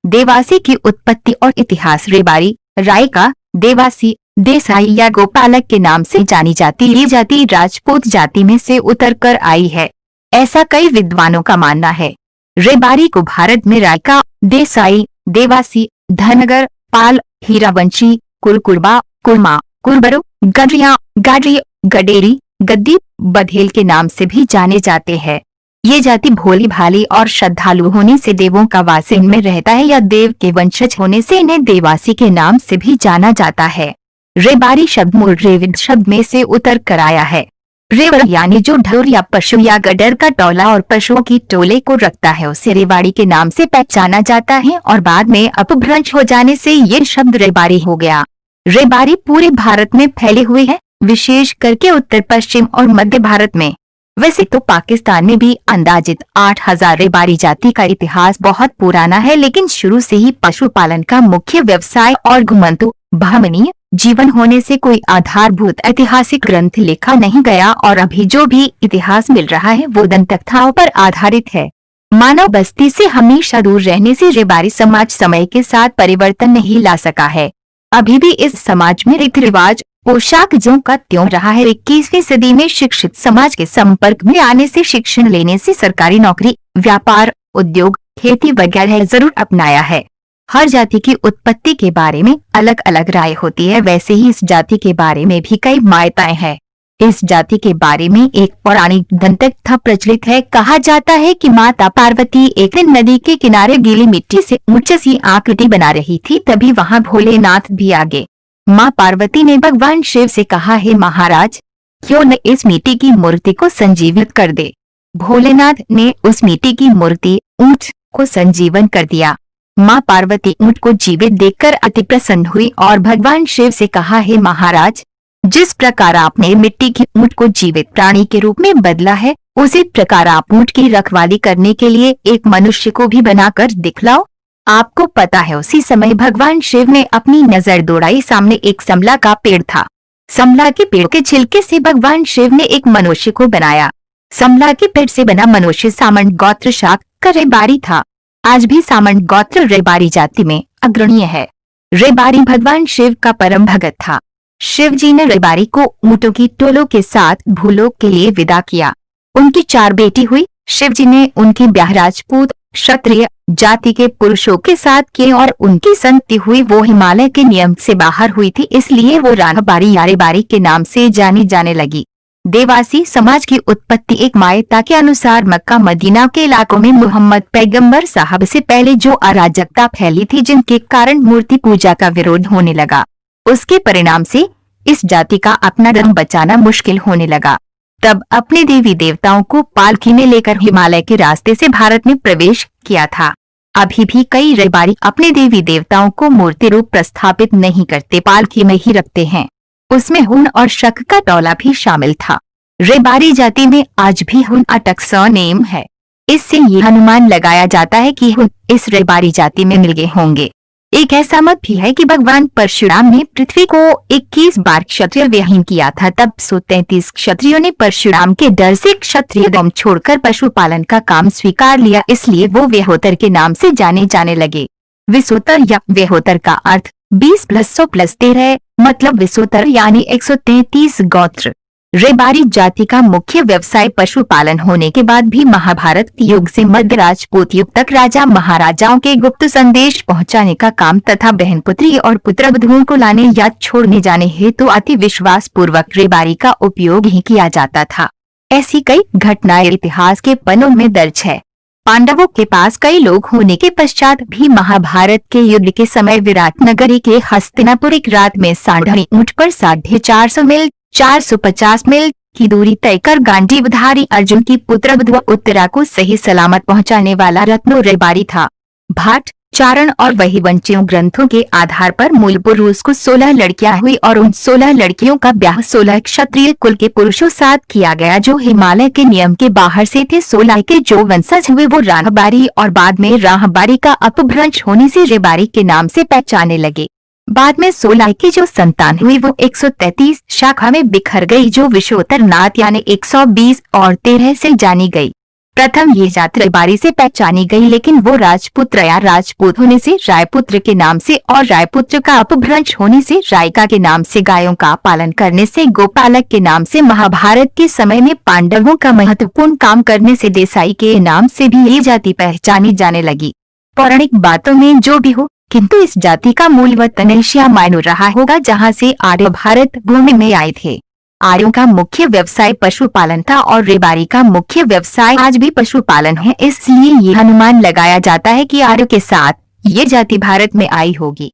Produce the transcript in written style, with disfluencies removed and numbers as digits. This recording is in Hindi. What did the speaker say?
देवासी की उत्पत्ति और इतिहास। रेबारी रायका, देवासी, देसाई या गोपालक के नाम से जानी जाती ये जाति राजपूत जाति में से उतरकर आई है, ऐसा कई विद्वानों का मानना है। रेबारी को भारत में रायका, देसाई, देवासी, धनगर, पाल, हीरावंशी, कुरकुरबा, कुरमा, कुरबरो, गडरिया, गाडरी, गडेरी, गद्दी, बघेल के नाम से भी जाने जाते हैं। ये जाति भोली भाली और श्रद्धालु होने से देवों का वास इनमें रहता है या देव के वंशज होने से इन्हें देवासी के नाम से भी जाना जाता है। रेबारी शब्द मूल रेविद शब्द में से उतर कर आया है। रेवर यानी जो ढोर या पशु या गडर का टोला और पशुओं की टोले को रखता है उसे रेबाड़ी के नाम से पहचाना जाता है और बाद में अपभ्रंश हो जाने से ये शब्द रेबाड़ी हो गया। रेबाड़ी पूरे भारत में फैले हुए हैं, विशेष करके उत्तर पश्चिम और मध्य भारत में। वैसे तो पाकिस्तान में भी अंदाजित 8000 रेबाड़ी जाति का इतिहास बहुत पुराना है, लेकिन शुरू से ही पशुपालन का मुख्य व्यवसाय और घुमंतु भ्रमणीय जीवन होने से कोई आधारभूत ऐतिहासिक ग्रंथ लिखा नहीं गया और अभी जो भी इतिहास मिल रहा है वो दंतकथाओं पर आधारित है। मानव बस्ती से हमेशा दूर रहने से रेबाड़ी समाज समय के साथ परिवर्तन नहीं ला सका है। अभी भी इस समाज में रीति रिवाज, पोशाक ज्यों का त्यों रहा है। 21वीं सदी में शिक्षित समाज के संपर्क में आने से, शिक्षण लेने से सरकारी नौकरी, व्यापार, उद्योग, खेती वगैरह जरूर अपनाया है। हर जाति की उत्पत्ति के बारे में अलग अलग राय होती है, वैसे ही इस जाति के बारे में भी कई मान्यताएं हैं। इस जाति के बारे में एक पौराणिक दंतकथा प्रचलित है। कहा जाता है कि माता पार्वती एक दिन नदी के किनारे गीली मिट्टी से ऊंची सी आकृति बना रही थी, तभी वहां भोलेनाथ भी आ गए। माँ पार्वती ने भगवान शिव से कहा, हे महाराज, क्यों न इस मिट्टी की मूर्ति को संजीवित कर दे। भोलेनाथ ने उस मिट्टी की मूर्ति ऊंट को संजीवन कर दिया। माँ पार्वती ऊंट को जीवित देखकर अति प्रसन्न हुई और भगवान शिव से कहा, हे महाराज, जिस प्रकार आपने मिट्टी की ऊंट को जीवित प्राणी के रूप में बदला है, उसी प्रकार आप ऊंट की रखवाली करने के लिए एक मनुष्य को भी बनाकर दिखलाओ। आपको पता है उसी समय भगवान शिव ने अपनी नजर दौड़ाई, सामने एक समला का पेड़ था। समला के पेड़ के छिलके से भगवान शिव ने एक मनुष्य को बनाया। समला के पेड़ से बना मनुष्य सामंत गोत्र शाख का रेबारी था। आज भी सामंत गोत्र रेबारी जाति में अग्रणीय है। रेबारी भगवान शिव का परम भगत था। शिव जी ने रेबारी को ऊंटों की टोलों के साथ भूलोक के लिए विदा किया। उनकी 4 बेटी हुई। शिव जी ने उनकी ब्याह राजपूत क्षत्रिय जाति के पुरुषों के साथ किए और उनकी संतति हुई वो हिमालय के नियम से बाहर हुई थी, इसलिए वो राहबारी या रेबारी के नाम से जानी जाने लगी। देवासी समाज की उत्पत्ति एक मान्यता के अनुसार मक्का मदीना के इलाकों में मोहम्मद पैगंबर साहब से पहले जो अराजकता फैली थी, जिनके कारण मूर्ति पूजा का विरोध होने लगा, उसके परिणाम से इस जाति का अपना धर्म बचाना मुश्किल होने लगा। तब अपने देवी देवताओं को पालकी में लेकर हिमालय के रास्ते से भारत में प्रवेश किया था। अभी भी कई रेबारी अपने देवी देवताओं को मूर्ति रूप प्रस्थापित नहीं करते, पालकी में ही रखते हैं। उसमें हुन और शक का टोला भी शामिल था। रेबारी जाति में आज भी हुन अटक नेम है। इससे यह अनुमान लगाया जाता है कि हुन इस रेबारी जाति में मिल गए होंगे। एक ऐसा मत भी है कि भगवान परशुराम ने पृथ्वी को 21 बार क्षत्रिय विहीन किया था, तब 133 क्षत्रियों ने परशुराम के डर से क्षत्रिय धर्म छोड़कर पशुपालन का काम स्वीकार लिया, इसलिए वो वेहोतर के नाम से जाने जाने लगे। विसोतर या वेहोतर का अर्थ 20 + 100 + 13 मतलब विसोतर यानी 133 गोत्र। रेबारी जाति का मुख्य व्यवसाय पशुपालन होने के बाद भी महाभारत युग से मध्य राजपूत युग तक राजा महाराजाओं के गुप्त संदेश पहुंचाने का काम तथा बहन पुत्री और पुत्रवधुओं को लाने या छोड़ने जाने हेतु अति विश्वास पूर्वक रेबारी का उपयोग ही किया जाता था। ऐसी कई घटनाएं इतिहास के पन्नों में दर्ज है। पांडवों के पास कई लोग होने के पश्चात भी महाभारत के युद्ध के समय विराट नगरी के हस्तिनापुर एक रात में सांढली ऊंट पर 450 मील 450 मील की दूरी तय कर गांडीवधारी अर्जुन की पुत्रवधु उत्तरा को सही सलामत पहुंचाने वाला रत्नो रेबारी था। भाट, चारण और वहिवंशियों ग्रंथों के आधार पर मूल पुरुष को 16 लड़कियां हुई और उन 16 लड़कियों का ब्याह 16 क्षत्रिय कुल के पुरुषों साथ किया गया जो हिमालय के नियम के बाहर से थे। 16 के जो वंशज हुए वो राहबारी और बाद में राहबारी का अपभ्रंश होने से रेबारी के नाम से पहचाने लगे। बाद में 16 की जो संतान हुई वो 133 शाखा में बिखर गई जो विशोत्तर नाथ यानी 120 और 13 से जानी गई। प्रथम ये जाति रेबारी से पहचानी गई, लेकिन वो राजपुत्र या राजपूत होने से रायपुत्र के नाम से और रायपुत्र का अपभ्रंश होने से रायका के नाम से, गायों का पालन करने से गोपालक के नाम से, महाभारत के समय में पांडवों का महत्वपूर्ण काम करने से देसाई के नाम से भी ये जाति पहचानी जाने लगी। पौराणिक बातों में जो भी हो, किंतु इस जाति का मूल वतन एशिया माइनर रहा होगा, जहाँ से आर्य भारत भूमि में आए थे। आर्यों का मुख्य व्यवसाय पशुपालन था और रेबारी का मुख्य व्यवसाय आज भी पशुपालन है। इसलिए ये अनुमान लगाया जाता है कि आर्यों के साथ ये जाति भारत में आई होगी।